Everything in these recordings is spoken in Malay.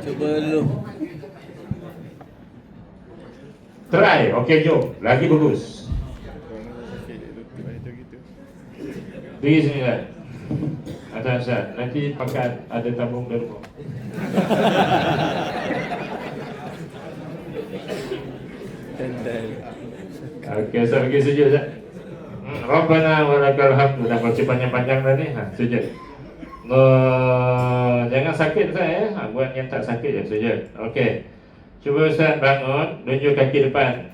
Cuba dulu. Try. Okey, jom. Lagi bagus. Pergi sini kan. Atas Ustaz. Nanti pakai ada tabung dari rumah. Okey, Ustaz pergi sujud Ustaz. Rabbana wa lakal hamd. Dah baca panjang-panjang dah ni. Sujud. Jangan sakit Ustaz ya. Buat yang tak sakit je sujud. Okey. Cuba Ustaz bangun, tunjuk kaki depan.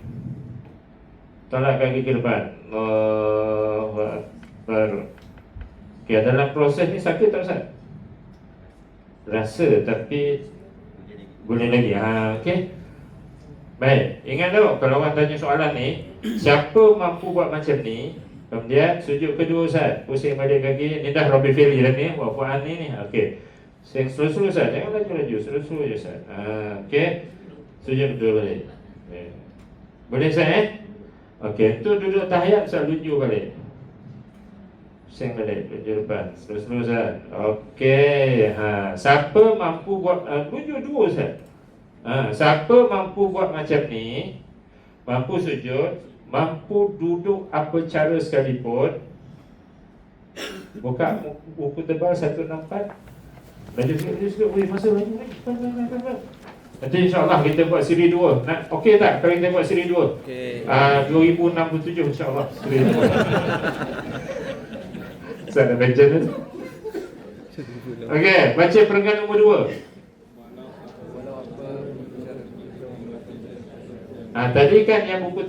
Tolak kaki ke depan. Allahu Akbar. Okey, dalam proses ni sakit tak Ustaz? Rasa tapi boleh lagi. Okey. Baik, ingat tau kalau orang tanya soalan ni, siapa mampu buat macam ni? Kemudian sujud kedua Ustaz, pusing balik kaki. Ni dah Rabbi Fili dah ni, buat Quran ni. Okey. Slow-slow Ustaz, jangan laju-laju, slow-slow je Ustaz. Okey. Sujud kedua balik. Boleh Ustaz Okey, tu duduk tahiyat Ustaz lunjuk balik. Pusing balik, lunjuk depan. Slow-slow Ustaz. Okey. Siapa mampu buat lunjuk dua Ustaz? Siapa mampu buat macam ni, mampu sujud, mampu duduk apa cara sekalipun, buka buku tebal 164. Laju sikit, masa laju. Nanti insyaAllah kita buat siri 2. Okey tak kalau kita buat siri 2? Okey. 2067 insyaAllah siri 2. Saya dah baca tu. Okey, baca perenggan nombor 2. Tadi kan yang buku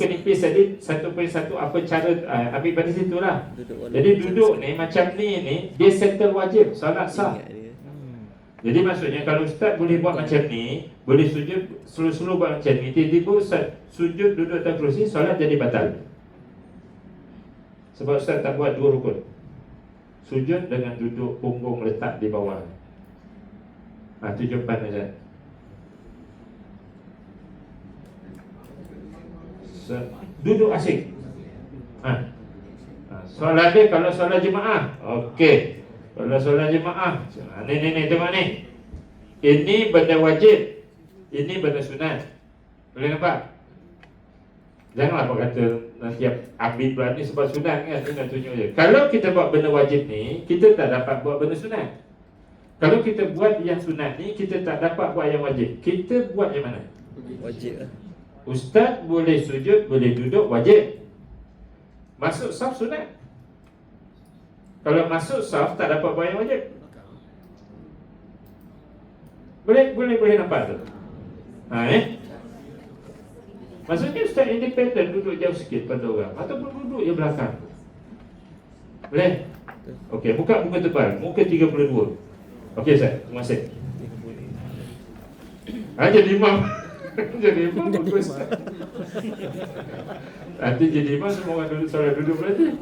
nipis tadi 1.1 apa cara ambil pada situ lah. Jadi duduk ni macam ni dia settle wajib solat sah. Jadi maksudnya kalau Ustaz boleh buat macam ni, boleh sujud slow-slow buat macam ni, tiba-tiba Ustaz sujud duduk atas kerusi, solat jadi batal. Sebab Ustaz tak buat 2 rukun. Sujud dengan duduk punggung letak di bawah. Tu jawapan Ustaz. Duduk asing. Solat dia kalau solat jemaah. Okey. Kalau solat jemaah. Ni tengok ni. Ini benda wajib. Ini benda sunat. Boleh nampak? Janganlah apa kata nanti ambil pula ni sebab sunat kan. Dia nak tunjuk je. Kalau kita buat benda wajib ni, kita tak dapat buat benda sunat. Kalau kita buat yang sunat ni, kita tak dapat buat yang wajib. Kita buat yang mana? Wajib lah. Ustaz boleh sujud, boleh duduk, wajib. Masuk saf sunat. Kalau masuk saf tak dapat buat yang wajib. Boleh nampak tu. Maksudnya Ustaz independen, duduk jauh sikit pada orang ataupun duduk je belakang. Boleh? Okey, buka muka tebal, muka 32. Okey Ustaz, terima kasih. Jadi imam. Jadi imam bagus. Nanti jadi imam semua orang duduk solat duduk berarti.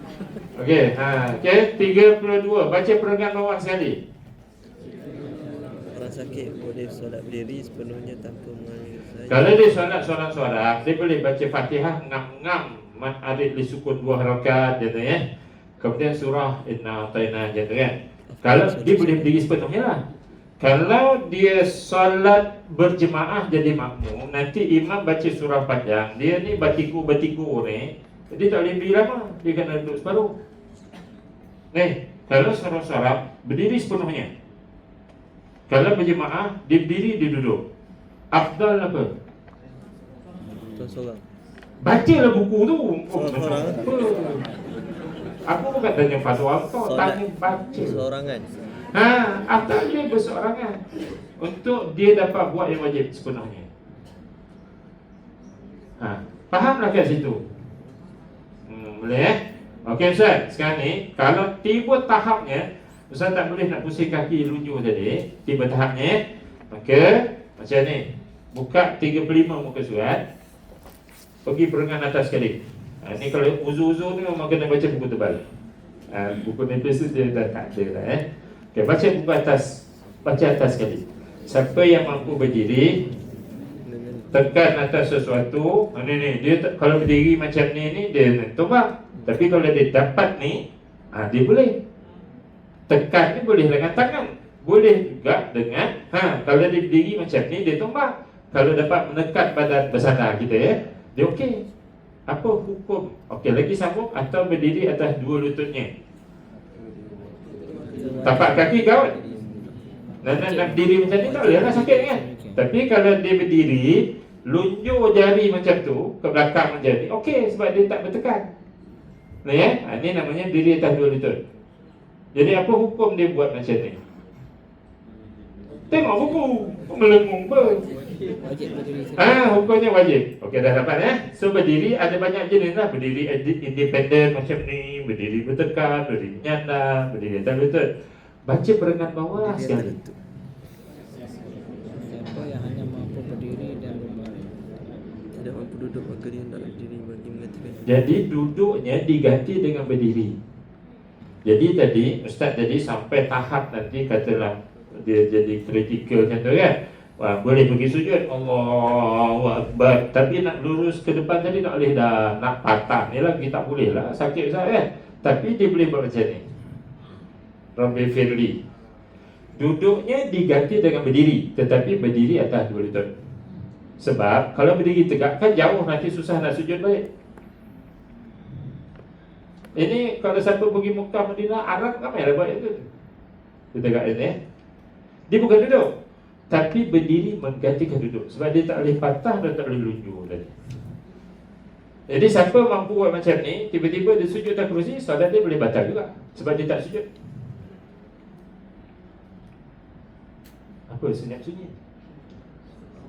Okey, okey 32. Baca perenggan bawah sekali. Orang sakit boleh solat berdiri sepenuhnya tanpa mengalami saja. Kalau dia solat, dia boleh baca Fatihah ngam-ngam man arid li sukun 2 rakaat gitu ya. Kemudian surah Inna Atayna gitu kan. Kalau dia boleh berdiri sepenuhnya lah. Kalau dia solat berjemaah jadi makmum, nanti imam baca surah panjang, dia ni batiku ni, dia tak boleh berdiri lama, dia kena duduk separuh. Kalau sorak-sorak berdiri sepenuhnya. Kalau berjemaah, dia berdiri, dia duduk. Afdal apa? Seorang. Bacalah buku tu. Seorang. Aku bukan tanya fatwa kau, tanya baca. Seorangan. Afdal dia berseorangan untuk dia dapat buat yang wajib sepenuhnya. Fahamlah kat situ. Boleh Okey Ustaz, sekarang ni kalau tiba tahapnya Ustaz tak boleh nak pusing kaki lunjuk tadi. Tiba tahapnya, maka macam ni. Buka 35 muka surat. Pergi perenggan atas sekali. Ni kalau uzu-uzu ni memang kena baca buku tebal. Buku nipis tu dia dah tak ada lah Okey, baca buku atas. Baca atas sekali. Siapa yang mampu berdiri, tekan atas sesuatu. Ni dia kalau berdiri macam ni dia tombak. Tapi kalau dia dapat ni, dia boleh. Tekan ni boleh dengan tangan. Boleh juga dengan kalau dia berdiri macam ni, dia tumbang. Kalau dapat menekan badan bersandar kita, ya, dia okey. Apa hukum? Okey, lagi sambung. Atau berdiri atas dua lututnya. Tapak kaki kawan. Nak berdiri macam ni tak boleh lah, sakit kan. Tapi kalau dia berdiri, lunjuk jari macam tu ke belakang macam ni, okey, sebab dia tak bertekan. Nah, ya, ini namanya diri atas dua lutut. Jadi apa hukum dia buat macam ni? Tengok buku, melengung pun. Wajib berdiri. Hukumnya wajib. Okey, dah dapat, ya. So berdiri ada banyak jenis lah. Berdiri independen macam ni, berdiri bertekan, berdiri menyandar, berdiri atas lutut. Baca perengan bawah sekali. Siapa yang hanya mampu berdiri dan berbaring. Tidak mampu duduk maka dia hendak berdiri bagi menggantikan. Jadi duduknya diganti dengan berdiri. Jadi tadi Ustaz tadi sampai tahap nanti katalah dia jadi kritikal macam tu kan. Wah, boleh pergi sujud, Allahu Akbar. Tapi nak lurus ke depan tadi tak boleh dah. Nak patah ni lagi tak boleh lah. Sakit Ustaz kan. Tapi dia boleh buat macam ni. Rabbi Firli. Duduknya diganti dengan berdiri, tetapi berdiri atas dua lutut. Sebab kalau berdiri tegak kan jauh, nanti susah nak sujud balik. Ini kalau siapa pergi Mekah, Madinah, Arab ramai lah buat itu. Dia tegak ini. Dia bukan duduk, tapi berdiri menggantikan duduk. Sebab dia tak boleh patah dan tak boleh lunjur tadi. Jadi siapa mampu buat macam ni, tiba-tiba dia sujud atas kerusi, solat dia boleh batal juga. Sebab dia tak sujud. Apa senyap sunyi?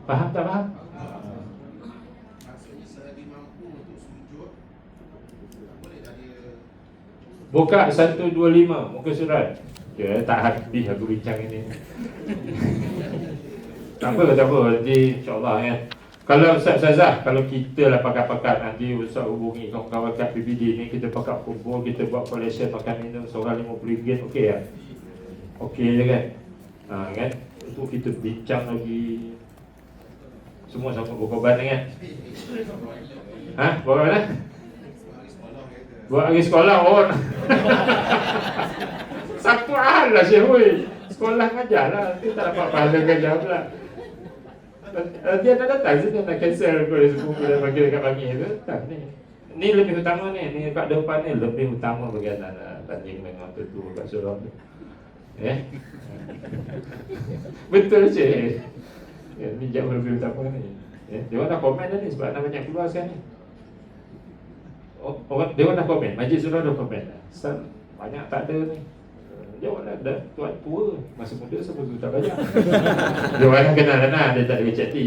Faham tak faham? Maksudnya selagi mampu untuk sujud, boleh tak dia Buka 125 muka surat. Ya, tak habis aku bincang ini. Tak apa, nanti insyaAllah ya. Kalau Ustaz-Ustazah, kalau kita lah pakar-pakar, nanti Ustaz hubungi kawan-kawan kat PBD ni, kita pakar kumpul, kita buat collection makan minum seorang RM50, okey ya? Okey je kan? Kan? Itu kita bincang lagi. Semua sama berkorban kan? Buat mana? Buat hari sekolah orang. Satu hal lah Syekh, sekolah ngajar lah. Dia tak dapat pahala kerja pula. Dia nak datang sini, nak cancel boleh semua bila bagi dekat pagi tu. Tak ni. Ni lebih utama ni. Ni kat depan ni lebih utama bagi anak tanding dengan tu kat surau tu. Betul Syekh. Ni jauh lebih utama ni. Dia orang dah komen dah ni sebab anak banyak keluar sekarang ni. Dia orang dah komen, majlis surau dah komen dah. Banyak tak ada ni. Dia orang dah tuan tua. Masa muda siapa tu tak banyak. Dia orang dah kenal lah, dia tak ada cati.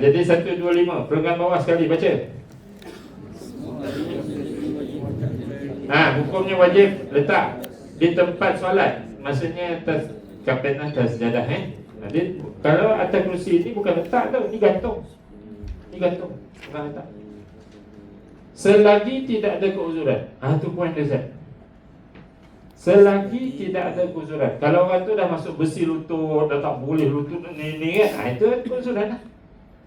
Jadi 125, perengan bawah sekali baca. Hukumnya wajib letak di tempat solat. Maksudnya atas kapten atas sejadah. Kalau atas kerusi ni bukan letak tau, ni gantung. Ni gantung, bukan letak. Selagi tidak ada keuzuran. Itu poin dia Zat. Selagi tidak ada keuzuran. Kalau orang tu dah masuk besi lutut, dah tak boleh lutut ni kan, itu keuzuran lah.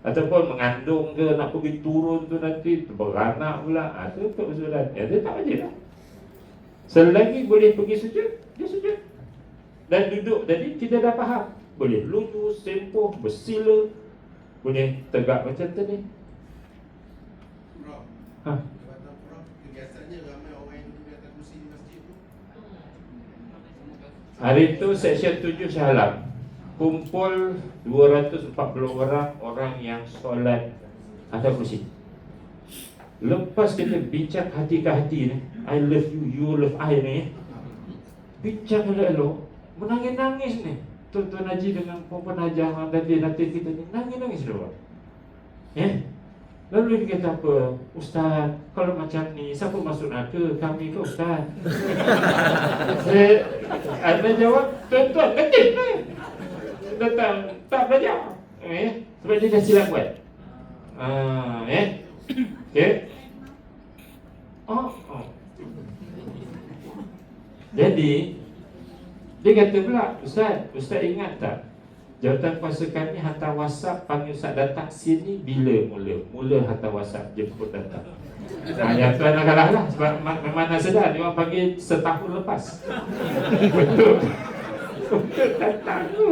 Ataupun mengandung ke, nak pergi turun tu nanti beranak pula, itu keuzuran. Dia tak wajib lah. Selagi boleh pergi sujud, dia sujud. Dan duduk tadi kita dah faham. Boleh lurus, sempoh, bersila, boleh tegak macam tu ni. Jabatan Kurang, kebiasaannya ramai orang yang duduk di atas kursi di masjid tu. Hari tu Seksyen 7 Shah Alam kumpul 240 orang yang solat atas kursi. Lepas kita bincang hati ke hati ni, I love you, you love I ni, bincang elok-elok, menangis-nangis ni. Tuan-tuan Haji dengan perempuan Hajah tadi kita ni nangis-nangis dulu. Lalu dia kata apa? Ustaz, kalau macam ni siapa masuk neraka? Kami ke Ustaz? Saya jawab, tuan-tuan ngerti lah. Datang tak belajar. Sebab dia dah silap buat. Okay. Jadi dia kata pula, Ustaz ingat tak? Jawatan kuasa kami hantar WhatsApp panggil Ustaz datang sini bila mula hantar WhatsApp jemput datang. Yang tu nak kalah lah. Sebab mana sedar dia orang panggil setahun lepas. Betul. Datang tu.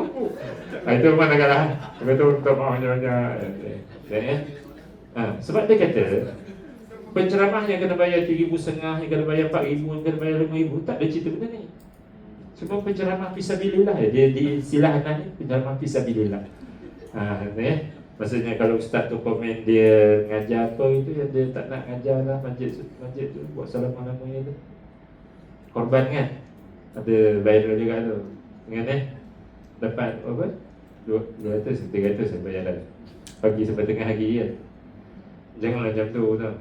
Itu mana kalah. Betul untuk banyak. Sebab dia kata penceramah yang kena bayar 3,500, yang kena bayar 4,000, yang kena bayar 5,000, tak ada cerita benda ni. Semua penceramah fisabilillah. Dia di silahana ni penceramah fisabilillah. Maksudnya kalau ustaz tu komen dia ngajar apa itu yang dia tak nak ngajar lah, masjid tu buat salah mana-mana tu. Korban kan? Ada viral juga tu. Dengan dapat apa? 200, 300 saya bayar dah. Pagi sampai tengah hari kan. Janganlah macam tu tau.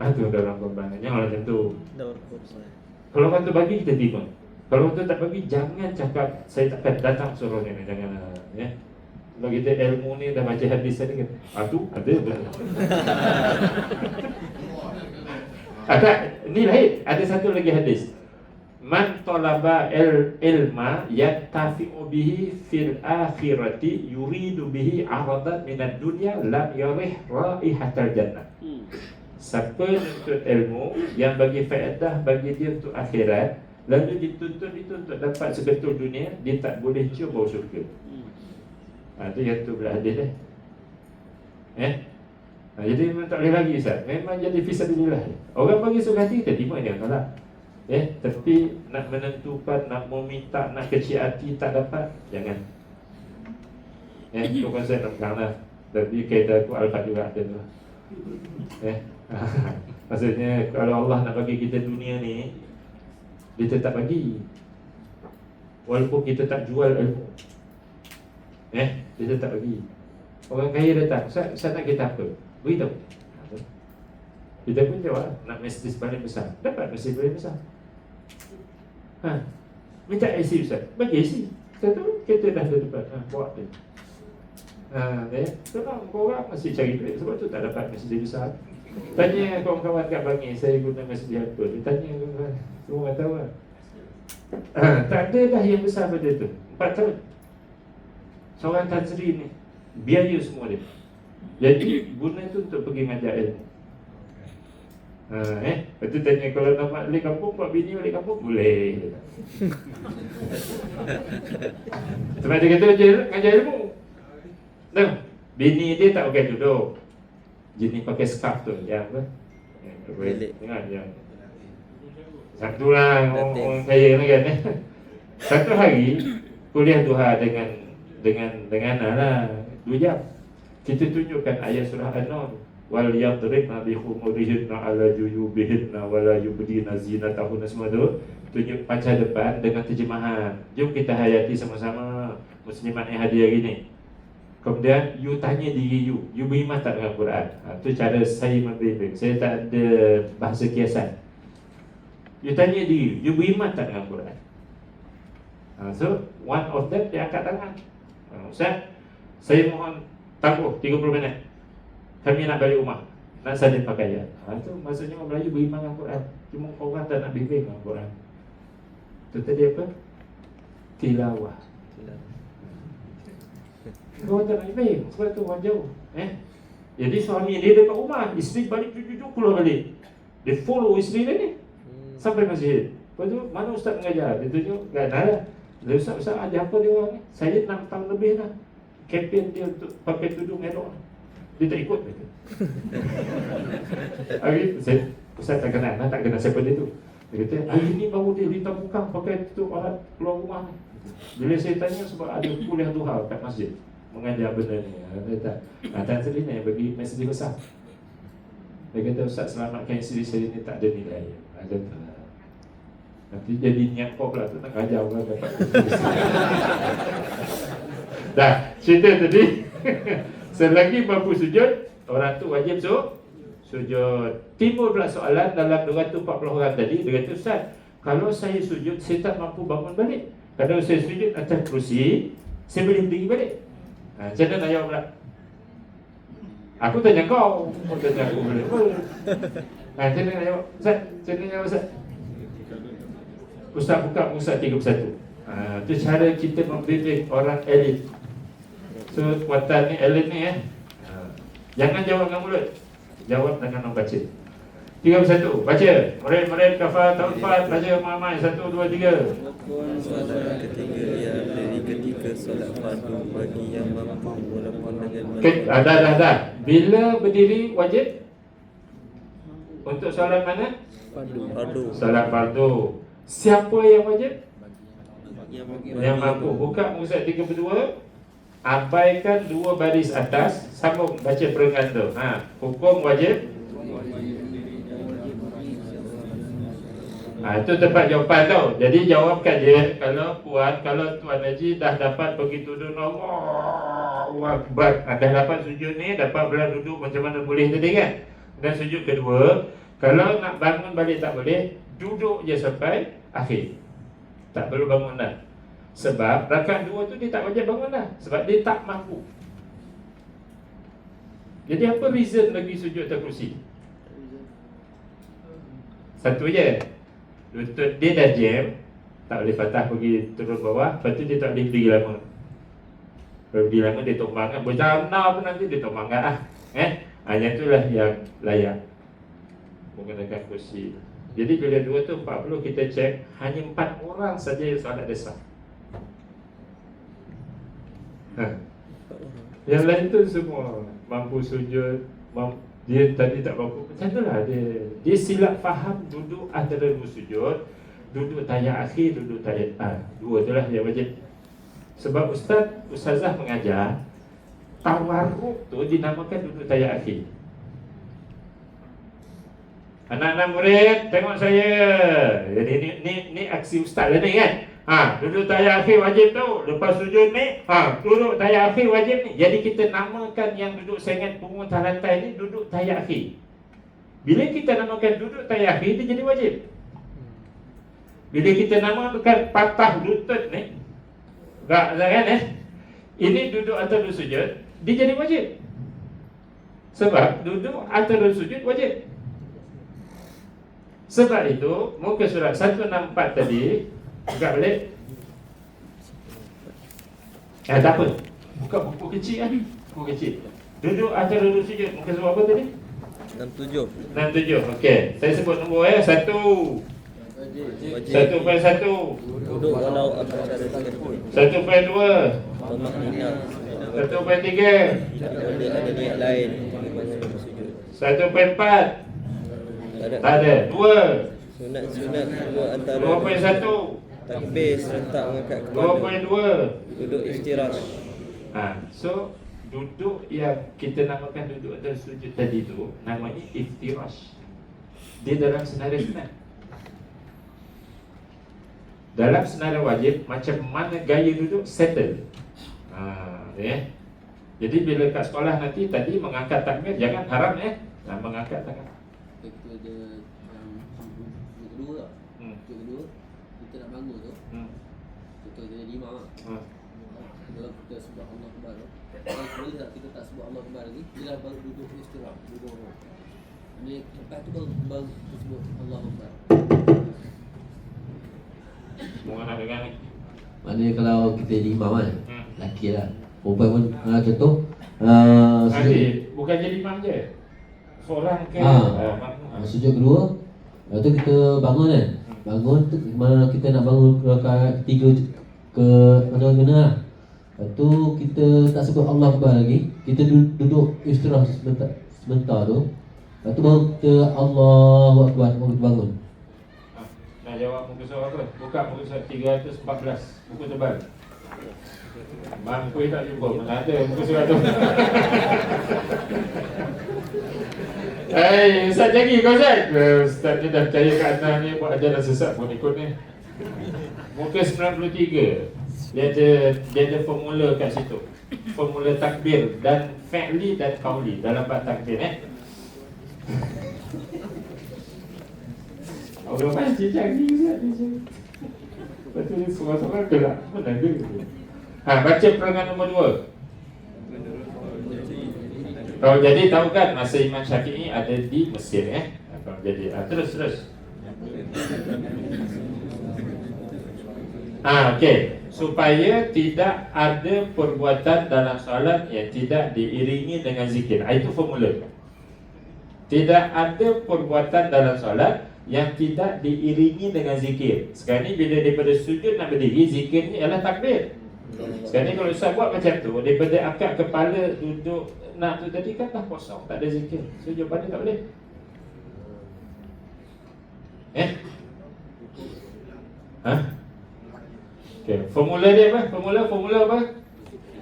Tu dah orang korban. Janganlah macam tu. Kalau orang tu bagi kita terima. Kalau orang tu tak bagi jangan cakap saya takkan datang suruh ni. Janganlah ya. Kalau kita ilmu ni dah baca hadis tadi kan. Tu ada benar. Ada ni lain. Ada satu lagi hadis. Man talaba ilma yattafi'u bihi fil akhirati yuridu bihi aradan minad dunya lam yarih raihatal jannah. Siapa menuntut ilmu yang bagi faedah bagi dia untuk akhirat, lalu dituntut dapat sebetul dunia, dia tak boleh cium bau syurga. Itu yang tu belah hadis jadi memang tak boleh lagi Ustaz. Memang jadi fisabilillah. Orang bagi suka hati kita terima je kalau tapi nak menentukan, nak meminta, nak kecil hati tak dapat, jangan. Tu kan saya nak pegang lah. Tapi kaidah aku Al-Fat juga ada tu. Maksudnya kalau Allah nak bagi kita dunia ni, dia tetap bagi. Walaupun kita tak jual ilmu, dia tetap bagi. Orang kaya datang, Ustaz nak kita apa? Beritahu. Kita pun jawab, nak Mercedes paling besar. Dapat Mercedes paling besar. Minta IC Ustaz, bagi IC. Satu kereta dah ada depan, bawa dia. Tenang, korang masih cari duit. Sebab tu tak dapat Mercedes besar. Tanya kawan-kawan kat Bangi, saya guna Mercedes apa. Dia tanya kawan-kawan, semua orang tahu lah. Tak ada dah yang besar pada tu. 4 tahun seorang Tan Sri ni biaya semua dia. Jadi guna tu untuk pergi ngajar ilmu. Lepas tu tanya kalau nak balik kampung, buat bini balik kampung, boleh. Sebab dia kata ngajar ilmu. Tengok, bini dia tak pakai tudung, jenis pakai scarf tu, yang apa? Tengok yang satu lah orang kaya ni kan. Satu hari kuliah duha dengan lah 2 jam. Kita tunjukkan ayat surah An-Nur. Wal yadribna bi khumurihinna ala juyubihinna wala yubdina zinatahunna, semua tu tunjuk panca depan dengan terjemahan. Jom kita hayati sama-sama muslimat yang hadir hari ni. Kemudian you tanya diri you beriman tak dengan Quran? Tu cara saya membimbing. Saya tak ada bahasa kiasan. You tanya diri, you beriman tak dengan Quran? So one of them dia angkat tangan. Ustaz, saya mohon tangguh 30 minit. Kami nak balik rumah, nak salin pakaian. Itu maksudnya orang Melayu beriman dengan Quran. Cuma orang tak nak bimbing dengan Quran. Itu tadi apa? Tilawah. Orang tak nak bimbing, sebab tu orang jauh. Jadi suami dia dekat rumah, isteri balik cucu-cucu keluar balik. Dia follow isteri dia ni sampai masjid. Lepas tu, mana ustaz mengajar? Dia tunjuk, tak ada. Dia ustaz ajar apa dia orang ni? Saya 6 tahun lebih dah kempen dia untuk pakai tudung elok. Dia tak ikut kata. Ustaz tak kenal, tak kenal siapa dia tu. Dia kata, hari ni baru dia lintang bukan pakai tudung alat keluar rumah ni. Bila saya tanya sebab ada kuliah duha kat masjid mengajar benda ni. Dia tak. Tan Sri ni bagi mesej besar. Dia kata, Ustaz selamatkan isteri saya ni tak ada nilai. Ada tak. Nanti jadi niat kau pula tu nak ajar orang dapat. Dah, cerita tadi. Selagi mampu sujud, orang tu wajib sujud. Timbul pula soalan dalam 240 orang tadi. Dia kata, Ustaz, kalau saya sujud, saya tak mampu bangun balik. Kalau saya sujud atas kerusi, saya boleh berdiri balik. Macam mana nak jawab pula? Aku tanya kau tanya aku boleh. Macam mana nak jawab? Ustaz, macam mana jawab Ustaz? Ustaz buka Musa 31. Itu cara kita membimbing orang elit. So kuatan ni elit ni Jangan jawab dengan mulut, jawab dengan membaca. 31. Baca. Murid-murid kafal taufat. Baca Muhammad. 1, 2, 3. Solat ketiga ialah berdiri ketika solat fardu bagi yang mampu walaupun dengan Dah. Bila berdiri wajib? Untuk solat mana? fardu Solat fardu. Siapa yang wajib? yang Yang mampu. Buka muka surat 32. Abaikan 2 baris atas. Sambung baca perengan tu. Hukum wajib. Itu tempat jawapan tau. Jadi jawabkan dia. Kalau puan, kalau Tuan Haji dah dapat pergi tudun Allahu Akbar, dah dapat sujud ni, dapat belah duduk macam mana boleh tadi kan. Dan sujud kedua, kalau nak bangun balik tak boleh, duduk je sampai akhir. Tak perlu bangun dah. Sebab rakaat 2 tu dia tak wajib bangun dah. Sebab dia tak mampu. Jadi apa reason lagi sujud atas kerusi? Satu je, lutut dia dah jam, tak boleh patah pergi turun bawah. Lepas tu dia tak boleh berdiri lama. Kalau berdiri lama dia tumbang kan. Boleh tanah pun nanti dia tumbang kan yang itulah yang layak menggunakan kursi. Jadi bila 2 tu 40 kita cek, hanya 4 orang saja yang solat dia sah. Yang lain tu semua mampu sujud, dia tadi tak mampu. Macam tu lah dia silap faham duduk antara 2 sujud, duduk tayat akhir, duduk tayat 2 tu lah yang wajib. Sebab ustazah mengajar tawarruk tu dinamakan duduk tayat akhir. Anak-anak murid, tengok saya. Jadi ni aksi ustaz lah ni kan. Duduk tayat akhir wajib tu. Lepas sujud ni, duduk tayat akhir wajib ni. Jadi kita namakan yang duduk sengat pungut lantai ni duduk tayat akhir. Bila kita namakan duduk tayat akhir, dia jadi wajib. Bila kita namakan patah lutut ni, kan ini duduk antara sujud, dia jadi wajib. Sebab duduk antara sujud wajib. Sebab itu muka surat 164 tadi, buka balik. Tak apa, buka buku kecil kan. Buku kecil. Duduk antara duduk sujud, muka surat apa tadi? 67 67, okey. Saya sebut nombor 1. 1.1. duduk walau akan cara sekalipun 1.2. tomak nina 1.3. tidak boleh ada niat lain bagi bangun bersujud 1.4. Tak ada. 2. sunat-sunat dua antara 2.1. takbir serentak mengangkat kepala 2.2. duduk iftirash So duduk yang kita namakan duduk antara sujud tadi tu namanya iftirash. Dia dalam senarai sunat. Dalam senarai wajib, macam mana gaya duduk settle. Jadi bila kat sekolah nanti tadi mengangkat takbir, jangan haram mengangkat tangan. Kita ada yang kedua tak? Kedua kita nak bangun tu. Kita jadi imam lah. Kalau kita sebut Allah Akbar tu, boleh tak kita tak sebut Allah Akbar lagi? Bila baru duduk istirahat, duduk. Ini lepas tu baru sebut Allah Akbar. Semua nak dengar ni. Maknanya kalau kita jadi imam kan, lelaki lah, perempuan pun contoh Bukan jadi imam je, seorang ke sujud kedua, lepas tu kita bangun kan. Bangun tu mana kita nak bangun rakaat ketiga ke mana-mana lah. Lepas tu kita tak sebut Allah Akbar lagi, kita duduk istirahat sebentar tu. Lepas tu baru kita Allahu Akbar, baru kita bangun. Nak jawab muka surat apa? Buka muka surat 314, buku tebal. Mampu tak jumpa, mana ada muka surat tu. Ustaz lagi kau Ustaz? Ustaz ni dah percaya kat Adnan ni buat ajaran sesat pun ikut ni. Muka 93. Dia ada formula kat situ. Formula takbir dan fi'li dan qauli dalam bab takbir Orang pasti canggih Ustaz ni. Lepas tu dia sorang-sorang gelap. Mana ada? Baca perangan nombor 2. Jadi tahu kan masa Imam Syafi'i ada di Mesir jadi terus. Okey. Supaya tidak ada perbuatan dalam solat yang tidak diiringi dengan zikir. Itu formula. Tidak ada perbuatan dalam solat yang tidak diiringi dengan zikir. Sekarang ni bila daripada sujud nak berdiri, zikir ni ialah takbir. Sekarang ni kalau Ustaz buat macam tu, daripada angkat kepala duduk nak tu tadi kan dah kosong, tak ada zikir. So jawapan dia tak boleh. Ha? Okay. Formula dia apa? Formula apa?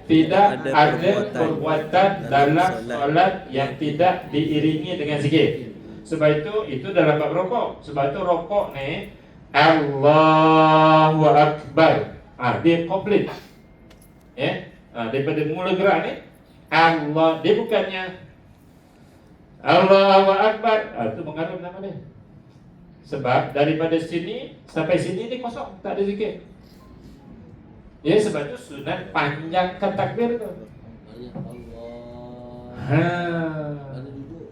Tidak ada perbuatan dalam solat yang tidak diiringi dengan zikir. Sebab itu dalam bab rokok. Sebab itu rokok ni Allahu Akbar. Dia complete. Daripada mula gerak ni Allah, dia bukannya Allahu Akbar. Itu mengarut nama dia. Sebab daripada sini sampai sini ni kosong, tak ada zikir. Ya, sebab itu sunat panjangkan takbir tu. Banyak Allah. Ha. Ada duduk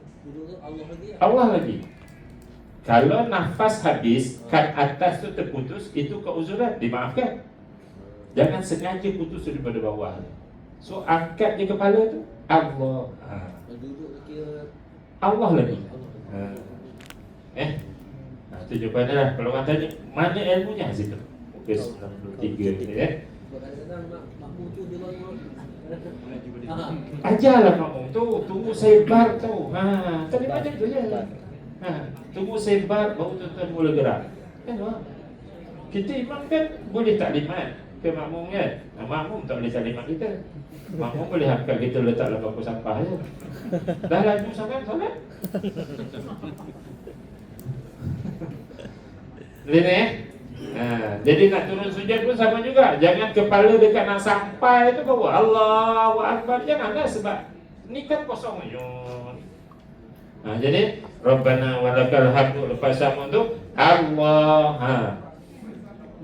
tu Allah lagi. Allah lagi. Kalau nafas habis, kat atas tu terputus, itu keuzuran, dimaafkan. Jangan sengaja putus daripada bawah. So angkat je kepala tu, Allah. Duduk kira Allah lagi. Itu jawapan dia lah. Kalau orang tanya, mana ilmunya situ? Mungkin 93 ni kadang-kadang makmum tu dia bangun. Ajarlah makmum tu, tunggu sebar tu. Tadi macam tu je. Tunggu sebar baru tuan-tuan mula gerak. Kan? Kita imam kan boleh taklimat ke makmum kan? Makmum tak boleh taklimat kita. Makmum boleh angkat kita letak dalam bangku sampah je. Dah laju sangat solat. Boleh jadi nak turun sujud pun sama juga. Jangan kepala dekat nak sampai tu baru Allahu Akbar. Janganlah, sebab ni kan kosong ayun. Jadi Rabbana walakal hamdu, lepas sama tu Allah.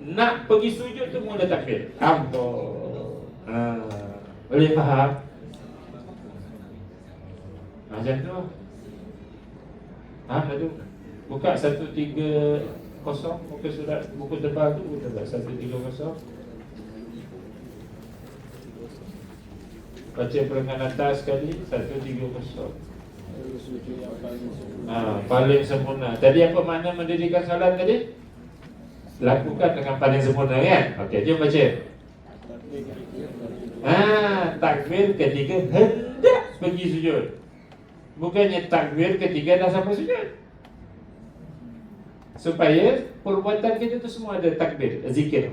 Nak pergi sujud tu mula takbir Allah. Boleh faham? Macam tu. Faham tak tu? Buka 130 muka surat, buku tebal tu buka 130. Baca perengan atas sekali 130. Paling sempurna. Tadi apa makna mendirikan salat tadi? Lakukan dengan paling sempurna kan? Okey, jom baca. Takbir ketika hendak pergi sujud. Bukannya takbir ketika dah sampai sujud. Supaya perbuatan kita tu semua ada takbir, zikir.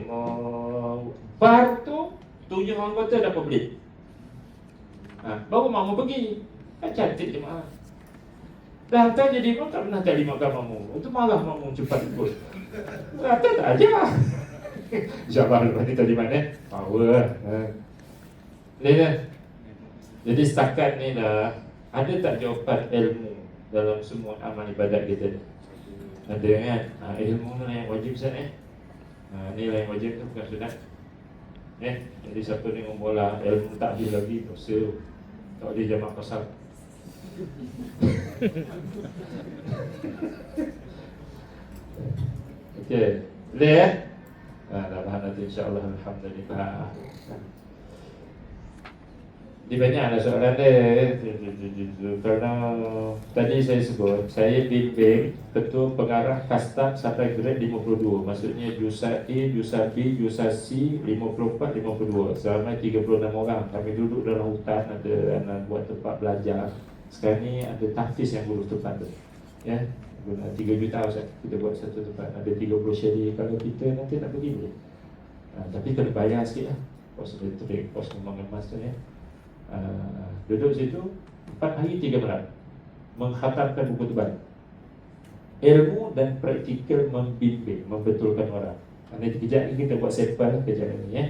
Baru tu 7 anggota dah publik. Baru makmum pergi. Kan cantik jemaah. Dah hantar jadi imam tak pernah jadi makan makmum. Itu malah makmum cepat ikut. Hantar tak ajar. InsyaAllah lepas ni tadi mana? Power. Boleh tak? Jadi setakat ni dah, ada tak jawapan ilmu dalam semua amal ibadat kita ni? Ada kan? Ilmu mana yang wajib Ustaz ni lah yang wajib tu, bukan sunat. Jadi siapa ni membola ilmu takhir lagi, dosa. Tak boleh jamak pasal. Okey, boleh dah faham nanti insyaAllah. Alhamdulillah. Di banyaklah soalan dia. Kerana tadi saya sebut, saya bimbing ketua pengarah kastam sampai grade 52. Maksudnya jurusan A, jurusan B, jurusan C 54, 52. Selama 36 orang. Kami duduk dalam hutan, ada anak buat tempat belajar. Sekarang ni ada tahfiz yang guru tempat tu. Ya, guna 3 juta Ustaz. Kita buat satu tempat, ada 30 syari. Kalau kita nanti nak pergi boleh. Tapi kena bayar sikit lah. Pos elektrik, pos mengemas tu ya. Duduk situ 4 hari 3 malam, mengkhatamkan buku tebal. Ilmu dan praktikal membimbing, membetulkan orang. Nanti kejap lagi kita buat sampel kejap ini ya.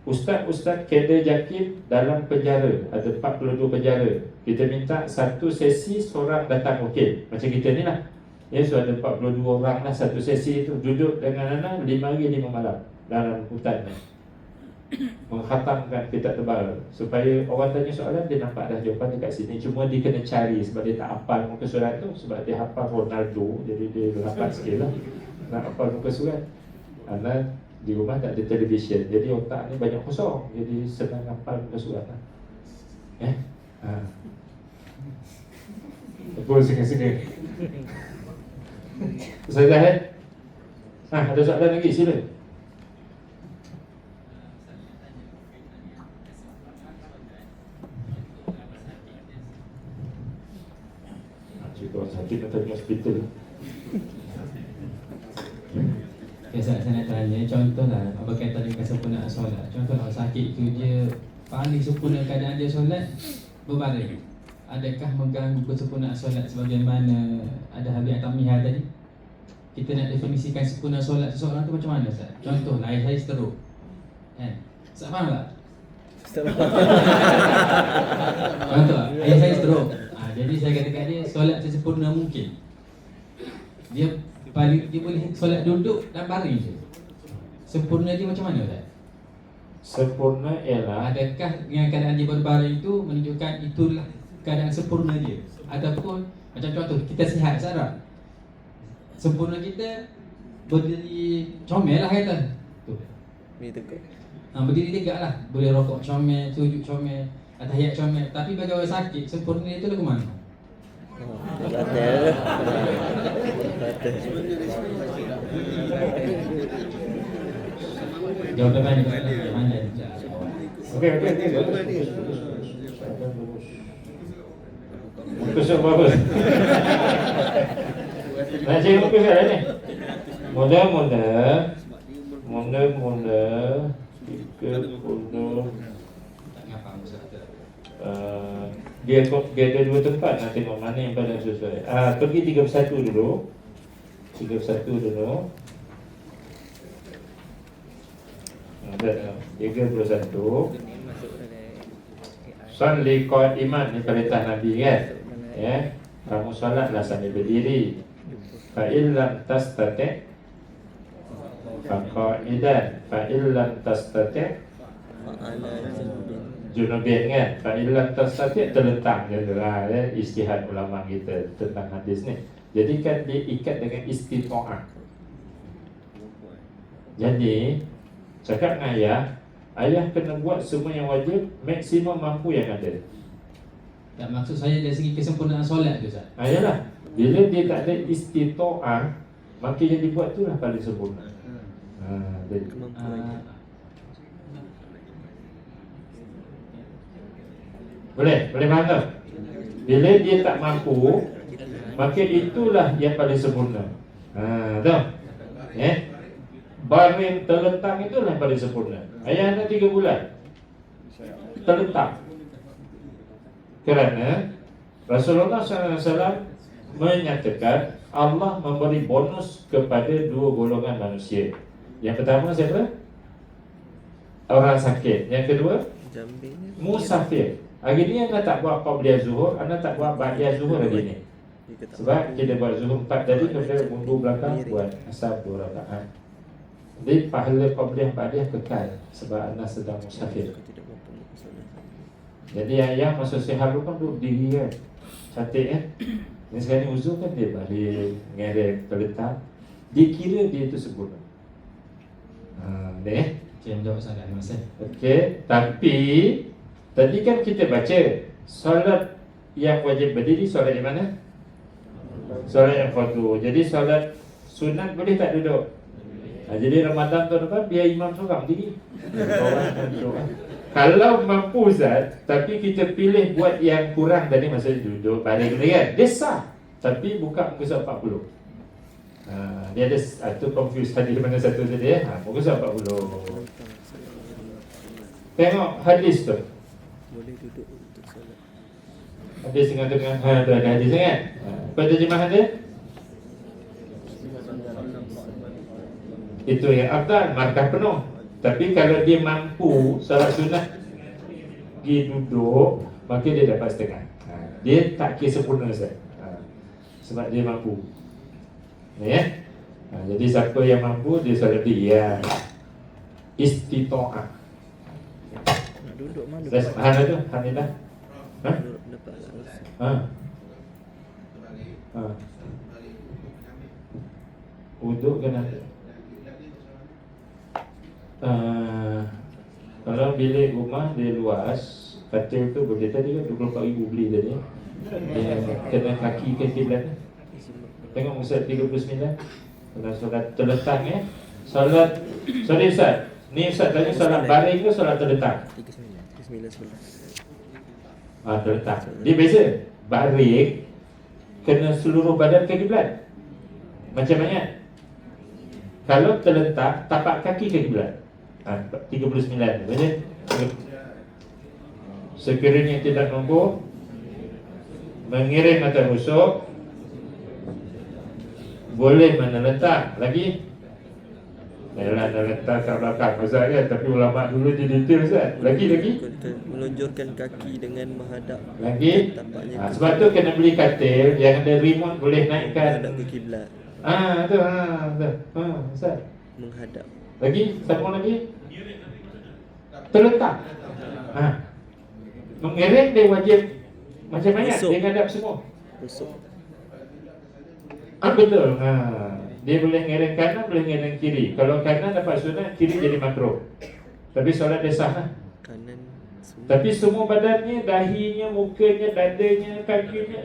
Ustaz-ustaz kader JAKIM dalam penjara, ada 42 penjara. Kita minta satu sesi seorang datang wakil. Macam kita ni lah ya, so ada 42 orang lah satu sesi itu. Duduk dengan anak 5 hari 5 malam dalam hutan ni, menghatamkan kitab tebal. Supaya orang tanya soalan, dia nampak dah jawapan dekat sini. Cuma dia kena cari, sebab dia tak hafal muka surat tu. Sebab dia hafal Ronaldo, jadi dia rapat sikit lah nak hafal muka surat. Karena di rumah tak ada televisyen, jadi otak ni banyak kosong, jadi senang hafal muka surat lah. Aku singa-singa. Ustaz Zahid? Ada soalan lagi? Sila. Cerita orang sakit atau di hospital. Okay, saya nak tanya, contohlah apa kata dengan kesempurnaan solat. Contohlah orang sakit tu dia paling sempurna keadaan dia solat berbaring. Adakah mengganggu kesempurnaan solat sebagaimana ada Habib Atamihah tadi? Kita nak definisikan sempurna solat seseorang tu macam mana, Ustaz? Contohlah ayah saya stroke. Kan? Ustaz faham tak? Contoh, ayah saya stroke. Jadi saya katakan dia solat sesempurna mungkin. Dia boleh solat duduk dan baring je. Sempurna dia macam mana, Ustaz? Sempurna ialah Adakah dengan keadaan dia berbaring itu menunjukkan itulah keadaan sempurna dia? Ataupun macam contoh kita sihat sekarang, sempurna kita berdiri comel lah kata tu. Ni tegak. Berdiri tegak lah. Boleh rokok comel, sujud comel, tahiyat comel. Tapi bagi orang sakit, sempurna itu lagu mana? Batal. Jawapan mana? Okey. Muka berapa? Nak cari muka saya ni. Mula-mula 30 dia ada dua tempat nak tengok mana yang paling sesuai. Pergi 31 dulu. 31 dulu. 31. Salli qa'iman ni perintah Nabi kan. Ya. Kamu solatlah sambil berdiri. Fa illam tastati' fa qa'idan. Fa illam tastati' junubin kan. Fa illam tastati' terletak je lah ya. Ijtihad ulama kita tentang hadis ni. Jadi kan dia ikat dengan istita'ah. Jadi cakap dengan ayah kena buat semua yang wajib, maksimum mampu yang ada. Tak, maksud saya dari segi kesempurnaan solat tu, Ustaz. Yalah, bila dia tak ada istita'ah, maka yang dibuat tu lah paling sempurna. Jadi boleh faham tak? Bila dia tak mampu, maka itulah yang paling sempurna. Tahu? Baring terlentang itulah yang paling sempurna. Ayah anak 3 bulan terlentang. Kerana Rasulullah SAW menyatakan Allah memberi bonus kepada 2 golongan manusia. Yang pertama siapa? Orang sakit. Yang kedua, musafir. Hari ni anda tak buat qabliyah zuhur, anda tak buat ba'diyah zuhur hari ni. Sebab kita buat zuhur 4 tadi, kemudian mundur belakang buat asar 2 rakaat. Jadi pahala qabliyah ba'diyah kekal sebab anda sedang musafir. Jadi yang masuk sihat tu kan duduk diri kan, cantik kan. Yang sekarang ni uzur kan dia balik ngerek terletak, dia kira dia tu sempurna. Saya menjawab soalan masa. Okey, tapi tadi kan kita baca solat yang wajib berdiri, solat yang mana? Solat yang fardu. Jadi solat sunat boleh tak duduk? Jadi Ramadan tahun depan biar imam seorang diri. Kalau mampu Ustaz, tapi kita pilih buat yang kurang tadi, maksudnya duduk balik ni kan, dia sah. Tapi buka muka surat 40. Dia ada satu confuse hadis mana satu tadi muka surat 40. Tengok hadis tu. Boleh duduk untuk solat. Hadis tengah-tengah tu ada hadis kan? Apa terjemahan dia? Itu yang afdal, markah penuh. Tapi kalau dia mampu solat sunat pergi duduk, maka dia dapat setengah. Dia tak kira sempurna Ustaz. Sebab dia mampu. Ya. Jadi siapa yang mampu dia solat dia istita'ah. Nak duduk mana? Subhanallah tu, alhamdulillah. Duduk dapat lah. Uduk kena. Kalau bilik rumah dia luas, katil tu boleh tadi kan 24,000 beli tadi. Dia kena kaki ke kiblat. Tengok Ustaz 39. Kalau solat terletak ya. Solat, sorry Ustaz. Ni Ustaz tanya solat baring ke solat terletak? 39 sebelah. Terletak. Dia beza. Baring kena seluruh badan ke kiblat. Macam mana? Kalau terletak, tapak kaki ke kiblat. 39. Betul? Sekiranya tidak mampu mengiring atau rusuk, boleh mana letak lagi? Yalah, dah letak kat belakang Ustaz kan. Tapi ulama dulu dia detail Ustaz. Lagi Melonjorkan kaki dengan menghadap lagi. tapaknya ke Sebab tu kena beli katil yang ada remote boleh naikkan. menghadap ke kiblat. Tu Ustaz. Menghadap. Lagi, sambung lagi. Terletak. Mengiring dia wajib macam mana? Rusuk. Dia ngadap semua. Rusuk. Betul. Dia boleh ngiring kanan, boleh ngiring kiri. Kalau kanan dapat sunat, kiri jadi makruh. Tapi solat dia sah lah. Kanan semua. Tapi semua badannya, dahinya, mukanya, dadanya, kakinya,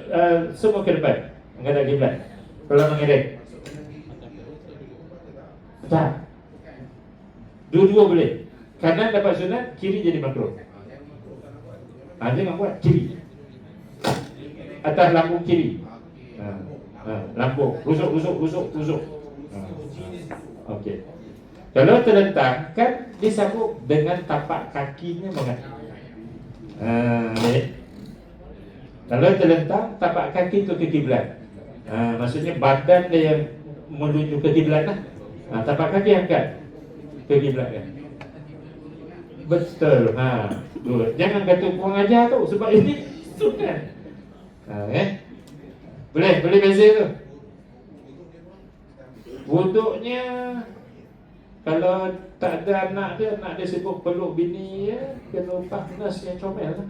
semua ke depan. Menghadap kiblat. Kalau mengiring. Tak. Dua-dua boleh. Kanan dapat sunat, kiri jadi makruh. Jangan buat kiri. Atas lambung kiri. Lambung. Rusuk. Okey. Kalau terletak, kan disambung dengan tapak kakinya menghadap. Kalau terletak, tapak kaki tu ke kiblat. Maksudnya badan dia yang menuju ke kiblat lah. Tapak kaki angkat ke kiblat kan. Betul. Jangan kata kurang ajar tu, sebab ini sunat. Boleh beza tu. Wuduknya kalau tak ada anak dia sibuk peluk bini ya, kena panas yang comel lah.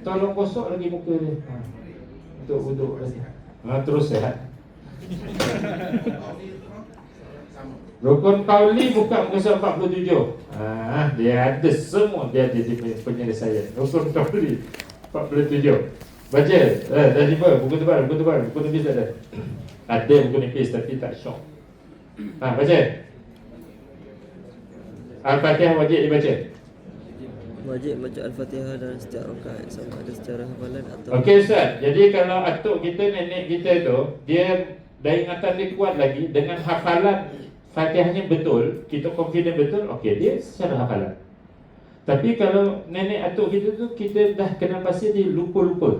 Tolong gosok lagi muka dia. Untuk wuduk lagi. Terus sihat. Rukun Qauli buka muka surat 47. Dia ada semua, dia ada di penyelesaian. Rukun Qauli 47. Baca. Dah jumpa buku tebal, buku nipis tak ada. Ada buku nipis tapi tak syok. Baca. Al-Fatihah wajib dibaca. Wajib baca Al-Fatihah dalam setiap rakaat, sama ada secara hafalan atau Okey Ustaz. Jadi kalau atuk kita, nenek kita tu, dia dah ingatan dia kuat lagi dengan hafalan Fatihahnya betul, kita confident betul, okey dia secara hafalan. Tapi kalau nenek atuk kita tu, kita dah kenal pasti dia lupa-lupa.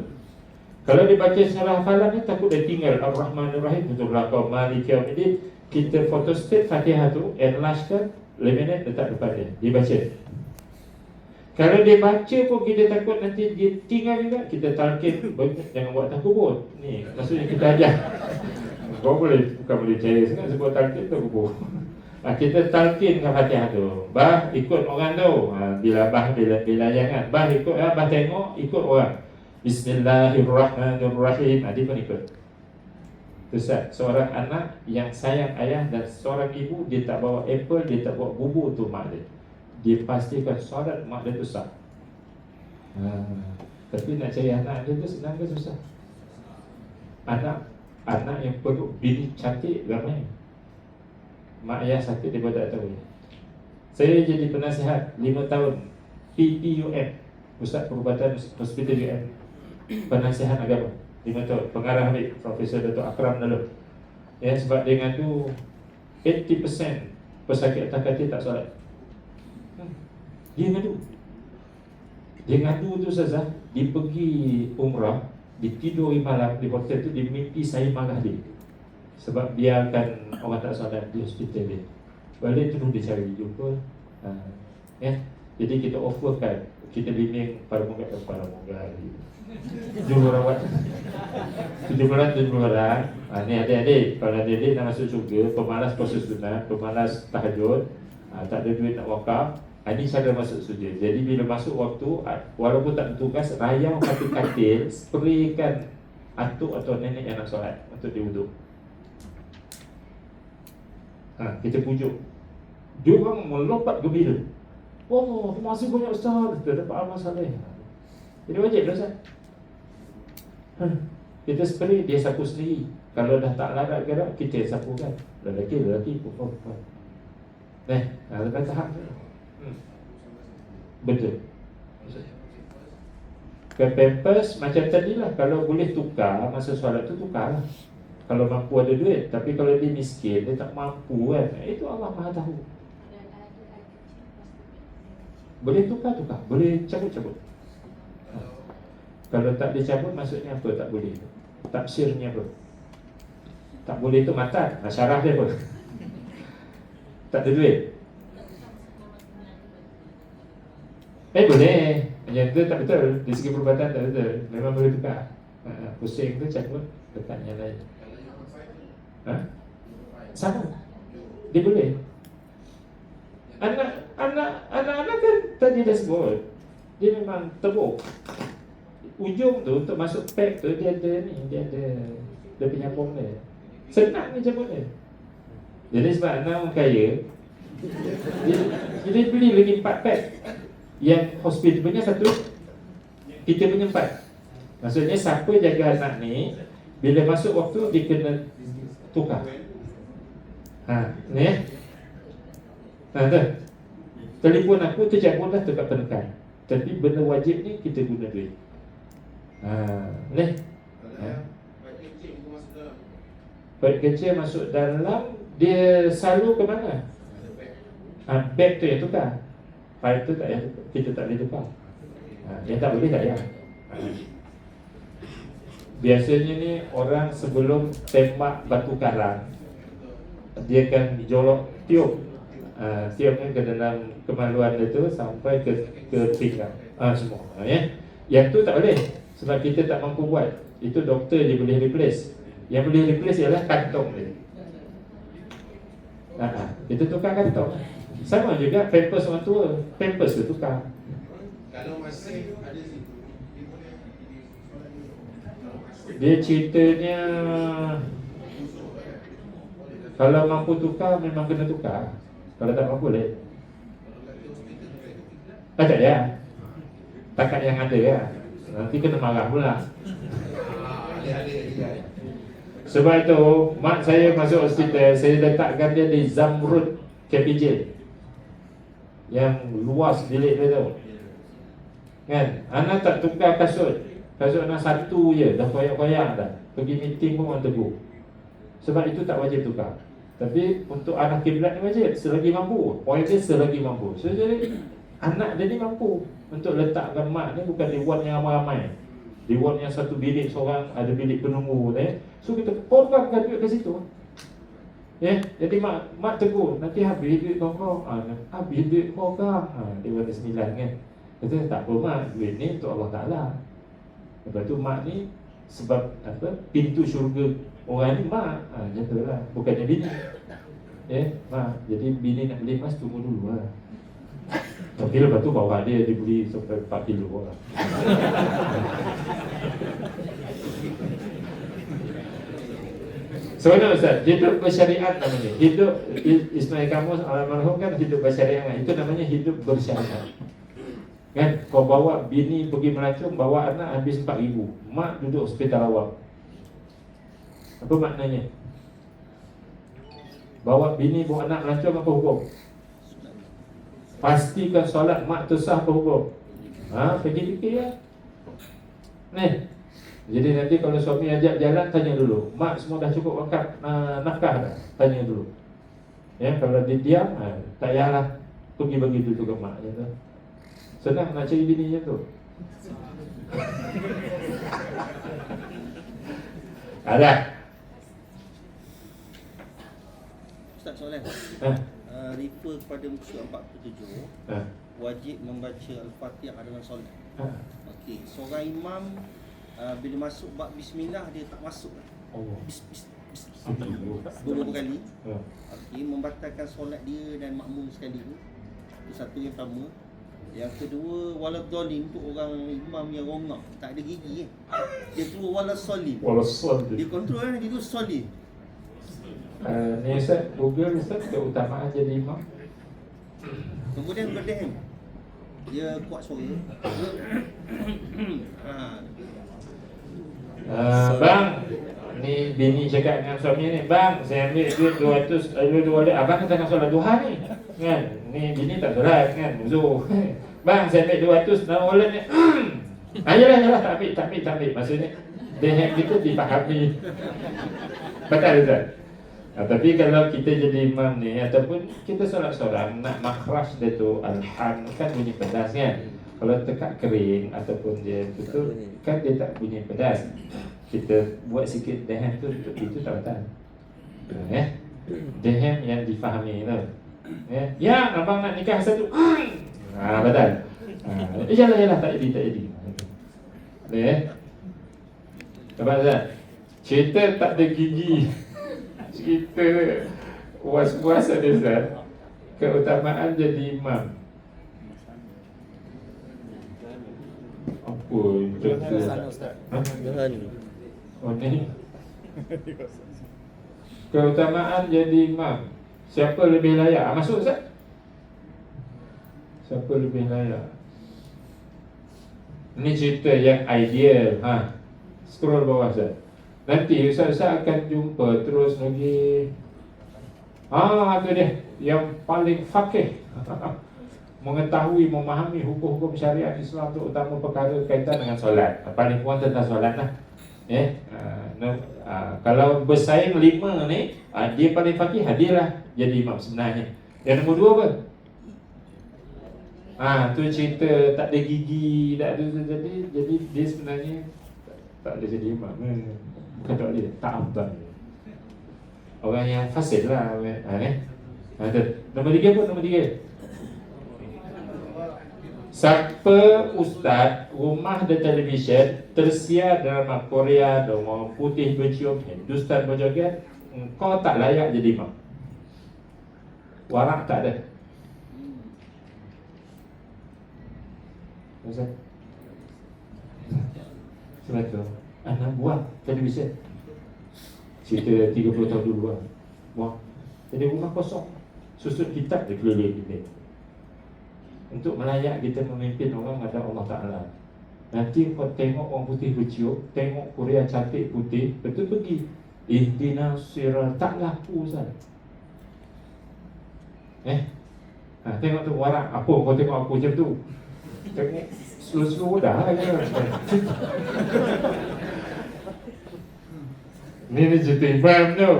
Kalau dia baca secara hafalan ni, takut dia tinggal Ar-Rahmanir-Rahim, betul belakang Malik Yaumiddin. Kita photostat Fatihah tu, enlargekan, laminate letak depan dia, dia baca. Kalau dia baca pun kita takut nanti dia tinggal juga, kita talqin, jangan buat takubur. Ni maksudnya kita ajar. Kau bukan boleh percaya sangat sebab talqin tu kubur. Kita talqin kan Fatihah tu. Bah ikut orang tu. Bila jangan. Bah ikut bah tengok ikut orang. Bismillahirrahmanirrahim. Dia pun ikut. Ustaz, seorang anak yang sayang ayah dan seorang ibu, dia tak bawa apple, dia tak bawa bubur tu mak dia. Dia pastikan solat mak dia tu sah. Tapi nak cari anak dia tu senang ke susah? Anak yang perlu bini cantik ramai. Mak ayah sakit dia pun tak tahu. Saya jadi penasihat 5 tahun PPUM, Pusat Perubatan Hospital UM, penasihat agama 5 tahun. Pengarah Habib Profesor Dato' Akram Nalur. Sebab dia ngadu 80% pesakit atas katil tak solat. Dia ngadu tu Ustazah. Dia pergi umrah, dia tidur malam di hotel tu, dia mimpi saya marah dia sebab biarkan orang tak solat di hospital dia. Balik terus dia cari jumpa. Jadi kita offerkan, kita bimbing para munggah jumpa rawat 7 bulan. Ni adik-adik, kalau adik-adik nak masuk syurga, pemalas puasa sunat, pemalas tahajud, tak ada duit nak wakaf, ini cara masuk syurga. Jadi bila masuk waktu, walaupun tak bertugas, rayau katil-katil, spraykan atuk atau nenek yang nak solat untuk diwuduk. Kita pujuk. Dia orang melompat gembira. Oh, terima kasih banyak Ustaz, kita dapat amal saleh. Jadi wajib lah Ustaz. Kita spray, dia sapu sendiri. Kalau dah tak larat gerak, kita sapu kan. Lelaki perempuan. Lepas tahap tu. Betul. Ke pampers macam tadi lah. Kalau boleh tukar masa solat tu, tukar lah. Kalau mampu ada duit. Tapi kalau dia miskin, dia tak mampu kan, itu Allah Maha tahu. Boleh tukar, boleh cabut. Kalau tak dicabut, maksudnya apa tak boleh? Tafsirnya apa? Tak boleh tu matan. Syarah dia apa? Tak ada duit. Boleh. Yang tu tak betul. Di segi perubatan tak betul. Memang boleh tukar. Pusing tu cabut, letak yang lain. Sama. Dia boleh. Anak-anak kan tadi dah sebut, dia memang tebuk. Ujung tu untuk masuk pack tu dia ada penyambung dia. Senang ni cabut dia. Jadi sebab anak orang kaya, dia beli lagi 4 pack. Yang hospital punya 1, kita punya 4. Maksudnya siapa jaga anak ni, bila masuk waktu dia kena tukar. Ni tu. Telefon aku tu cabut dah dekat penekan. Tapi benda wajib ni kita guna duit. Ni. Paket kecil masuk dalam, dia selalu ke mana? Bag tu yang tukar. File tu tak payah, kita tak boleh tukar. Yang tak boleh tak payah. Biasanya ni orang sebelum tembak batu karang, dia akan jolok tiup. Tiupnya ke dalam kemaluan dia tu sampai ke pinggang. Semua. Yang tu tak boleh, sebab kita tak mampu buat. Itu doktor je boleh replace. Yang boleh replace ialah kantong dia. Kita tukar kantong. Sama juga pampers orang tua, pampers tu tukar. Kalau masih ada situ, dia ceritanya kalau mampu tukar memang kena tukar. Kalau tak mampu boleh. Tak ya. Takat yang ada ya. Nanti kena marah pula. Sebab itu mak saya masuk hospital, saya letakkan dia di Zamrud KPJ yang luas bilik dia tu. Kan? Anak tak tukar kasut. Kasut anak 1 je, dah koyak-koyak dah. Pergi meeting pun orang tegur. Sebab itu tak wajib tukar. Tapi untuk anak kiblat ni wajib, selagi mampu. Poin dia selagi mampu. So jadi anak dia ni mampu untuk letakkan mak ni, bukan di ward yang ramai-ramai. Di ward yang 1 bilik seorang, ada bilik penunggu ni. So kita korbankan duit ke situ. Jadi mak tegur, nanti habis duit kau. Habis duit kau kan. Dia warna 9 kan. Kata tak apa mak, duit ni untuk Allah Ta'ala. Lepas tu mak ni sebab apa, pintu syurga orang ni mak. Macam lah, bukannya bini. Mak, jadi bini nak beli emas tunggu dulu lah. Tapi lepas tu bawa dia dibeli sampai 4 kilo lah. Sebenarnya Ustaz, hidup bersyariat namanya. Hidup Ismail Kamus almarhum kan hidup bersyariat. Itu namanya hidup bersyariat. Kan, kau bawa bini pergi melancong, bawa anak habis 4,000. Mak duduk hospital awam. Apa maknanya? Bawa bini, bawa anak melancong apa hukum? Pastikan solat mak tu sah apa hukum? Pergi fikir lah. Jadi nanti kalau suami ajak jalan, tanya dulu, mak semua dah cukup wakaf nafkah dah? Tanya dulu. Kalau dia diam, tak payahlah pergi bagi dulu ke mak. Senang nak cari bini macam tu. Ada. Ustaz soalan. Refer kepada muka surat 47, wajib membaca Al-Fatihah dalam solat. Okey, seorang imam bila masuk bab bismillah dia tak masuk. Beberapa kali. Okey, membatalkan solat dia dan makmum sekali tu. Itu satu yang pertama. Yang kedua, waladhdallin untuk orang imam yang rongak, tak ada gigi dia tu waladhdallin. Dia kontrol kan, dia tu solid. Ni Ustaz, Google Ustaz keutamaan jadi imam. Kemudian berdehem, dia kuat suara. Bang, ni bini cakap dengan suami ni, bang, saya ambil duit 200 abang kata nak solat duha ni kan, ni bini tak solat kan, musuh. Bang, saya ambil 200 dalam wallet ni. Ayolah, tak ambil. Maksudnya dirham kita dipahami. Betul tak? Tapi kalau kita jadi imam ni ataupun kita solat seorang, nak makhraj dia tu alham kan bunyi pedas kan. Kalau tekak kering ataupun dia tutup kan dia tak bunyi pedas. Kita buat sikit dirham tu itu tak betul. Dirham yang difahami tu. Ya, abang nak nikah satu. Betul. Yalah tak jadi. Nampak tak? Cerita tak ada gigi. Cerita was-was ada Ustaz. Keutamaan jadi imam. Apa contoh? Jangan. Oh ni. Keutamaan jadi imam. Siapa lebih layak? Masuk Ustaz? Siapa lebih layak? Ini cerita yang ideal. Scroll bawah Ustaz. Nanti Ustaz akan jumpa terus lagi. Itu dia yang paling fakih. Mengetahui, memahami hukum-hukum syariat Islam, terutama perkara kaitan dengan solat. Paling kurang tentang solat lah. Kalau bersaing 5 ni, dia paling fakih, hadirlah jadi imam sebenarnya. Yang nombor 2 apa? Tu cerita tak ada gigi, tak ada, jadi dia sebenarnya tak boleh jadi imam. Bukan tak boleh, tak afdal. Orang yang fasih lah. Nombor 3 pun, nombor 3. Siapa ustaz rumah dan televisyen tersiar drama Korea, drama putih bercium, Hindustan berjoget, kau tak layak jadi imam. Warak tak ada. Ustaz, sebab tu anak buat televisyen cerita 30 tahun dulu lah. Wah, jadi rumah kosong, susut kitab dia keliling kita untuk melayak kita memimpin orang ada Allah Ta'ala. Nanti kau tengok orang putih bercium, tengok Korea cantik putih, betul pergi ihdinas siratal, tak laku Ustaz. Tengok tu warak. Apa kau tengok aku macam tu? Tengok slow-slow dah je. Ni cerita imam tu.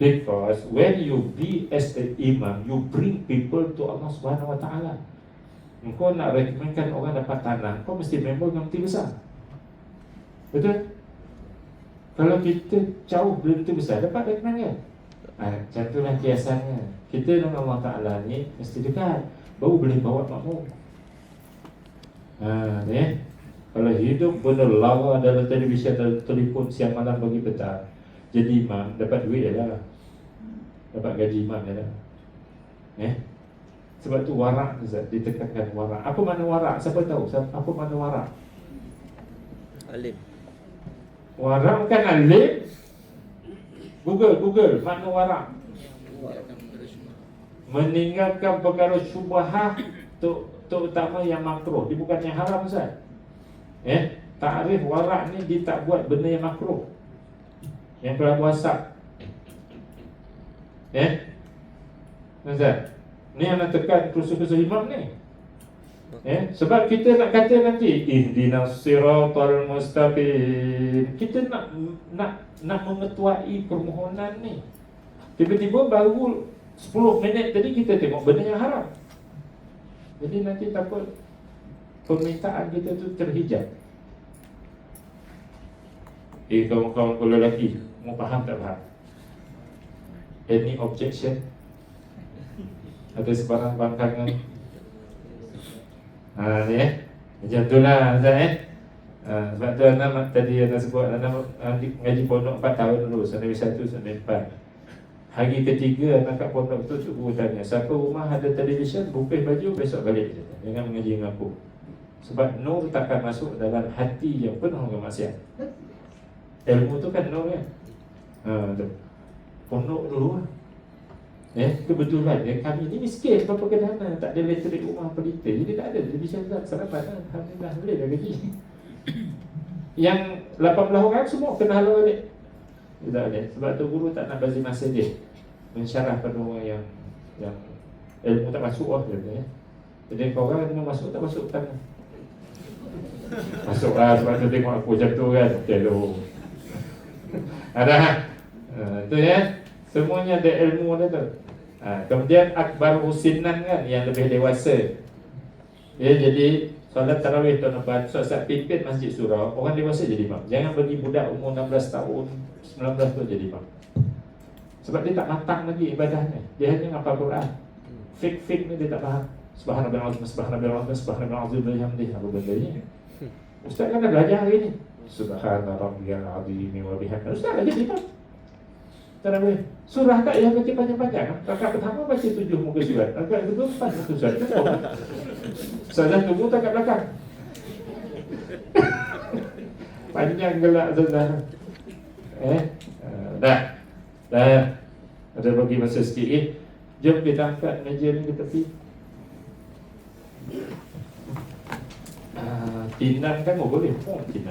Because when you be as an imam, you bring people to Allah Subhanahu Wa Taala. Kau nak rekomenkan orang dapat tanah, kau mesti member dengan peti besar. Betul? Kalau kita jauh dari peti besar, dapat rekomen kan? Contohlah kiasannya. Kita dengan Allah Ta'ala ni mesti dekat, baru boleh bawa makmum. Kalau hidup benar lawa dalam televisyen, dalam telefon siang malam bagi petang, jadi imam, dapat duit je lah, dapat gaji imam je lah. Sebab tu warak Ustaz, ditekankan warak. Apa makna warak? Siapa tahu? Apa makna warak? Alim. Warak bukan alim. Google makna warak. Meninggalkan perkara syubhah, terutama yang makruh. Dia bukan yang haram Ustaz. Takrif warak ni dia tak buat benda yang makruh, yang kelabu asap. Ustaz, ni yang nak tekan kursus-kursus imam ni. Sebab kita nak kata nanti ihdinas siratal mustaqim, kita nak mengetuai permohonan ni. Tiba-tiba baru 10 minit tadi kita tengok benda yang haram. Jadi nanti takut permintaan kita tu terhijab. Kawan-kawan kalau lelaki mau faham tak faham? Any objection? Ada sebarang bangkangan? Ni macam tu lah Ustaz sebab tu anak tadi anak sebut anak ngaji pondok 4 tahun dulu, Senawi 1, Senawi 4. Hari ketiga anak kat pondok tu cikgu tanya, siapa rumah ada televisyen, bukis baju, besok balik je. Jangan mengaji dengan aku. Sebab nur takkan masuk dalam hati yang penuh dengan maksiat. Ilmu tu kan nur kan. Tu. Pondok dulu lah. Kebetulan kami ni miskin, berapa kedana, tak ada elektrik rumah pelita, jadi tak ada televisyen tak sarapan. Alhamdulillah boleh dah gaji. Yang 18 orang semua kena halau balik. Tak boleh. Sebab tu guru tak nak bagi masa dia mensyarah pada orang yang ilmu tak masuk lah dia. Jadi kau orang kena masuk tak masuk tangan. Masuk lah sebab tu tengok aku macam tu kan. Okay tu. Ada tu ya. Semuanya ada ilmu dia tu. Kemudian akbar husinan kan yang lebih dewasa. Ya, jadi solat tarawih tuan-tuan, saat pimpin masjid surau, orang dewasa jadi imam. Jangan bagi budak umur 16 tahun, 19 tahun jadi imam. Sebab dia tak matang lagi ibadahnya. Dia hanya ngapal Quran. Fik ni dia tak faham. Subhanallah, subhanallah, subhanallah, bihamdihi. Apa benda ni? Ustaz kan dah belajar hari ni. Subhanallah rabbiyal azim wa bihamdihi. Ustaz dah jadi imam. Tarawih. Surah tak yang baca panjang-panjang. Rakaat pertama baca 7 muka surat. Rakaat kedua 4 muka surat. Salah tunggu tak kat belakang. Panjang gelak saudara. Dah. Ada bagi masa sikit. Jom kita angkat meja ni ke tepi. Tinan kan boleh. Tinan.